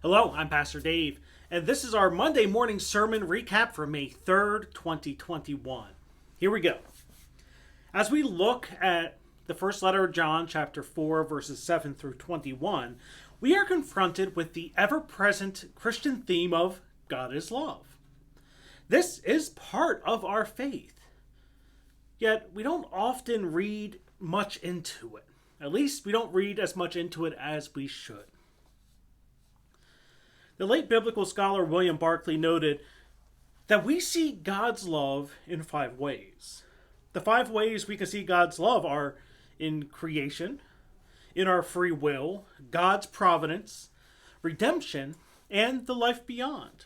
Hello, I'm Pastor Dave, and this is our Monday morning sermon recap for May 3rd, 2021. Here we go. As we look at the first letter of John, chapter 4, verses 7 through 21, we are confronted with the ever-present Christian theme of God is love. This is part of our faith, yet we don't often read much into it. At least we don't read as much into it as we should. The late biblical scholar William Barclay noted that we see God's love in 5 ways. The 5 ways we can see God's love are in creation, in our free will, God's providence, redemption, and the life beyond.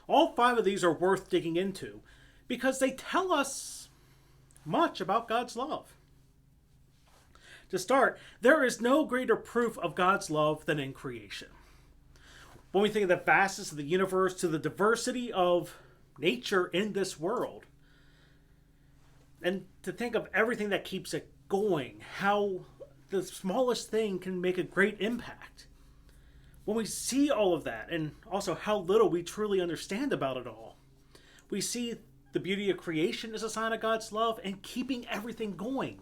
All 5 of these are worth digging into because they tell us much about God's love. To start, there is no greater proof of God's love than in creation. When we think of the vastness of the universe, to the diversity of nature in this world, and to think of everything that keeps it going, how the smallest thing can make a great impact. When we see all of that, and also how little we truly understand about it all, we see the beauty of creation is a sign of God's love, and keeping everything going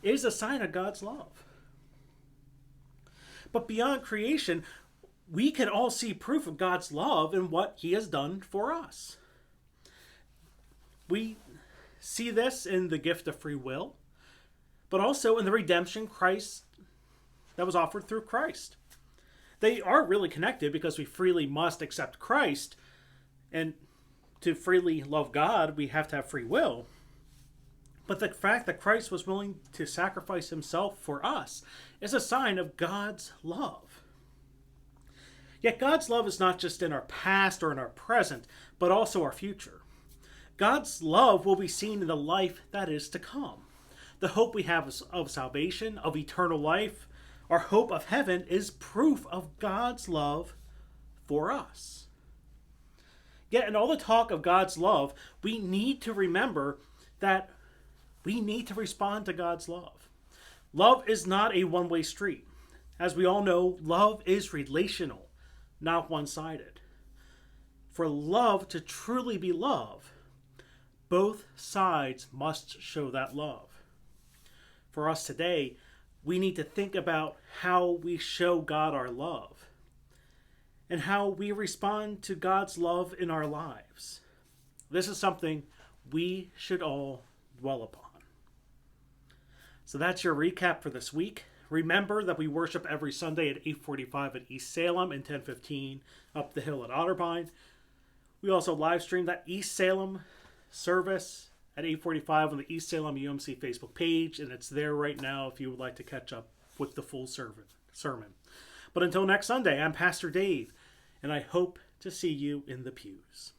is a sign of God's love. But beyond creation, we can all see proof of God's love in what He has done for us. We see this in the gift of free will, but also in the redemption Christ that was offered through Christ. They are really connected because we freely must accept Christ, and to freely love God, we have to have free will. But the fact that Christ was willing to sacrifice Himself for us is a sign of God's love. Yet God's love is not just in our past or in our present, but also our future. God's love will be seen in the life that is to come. The hope we have of salvation, of eternal life, our hope of heaven is proof of God's love for us. Yet in all the talk of God's love, we need to remember that we need to respond to God's love. Love is not a one-way street. As we all know, love is relational, not one-sided. For love to truly be love, both sides must show that love. For us today, we need to think about how we show God our love and how we respond to God's love in our lives. This is something we should all dwell upon. So that's your recap for this week. Remember that we worship every Sunday at 8:45 at East Salem and 10:15 up the hill at Otterbein. We also live stream that East Salem service at 8:45 on the East Salem UMC Facebook page, and it's there right now if you would like to catch up with the full sermon. But until next Sunday, I'm Pastor Dave, and I hope to see you in the pews.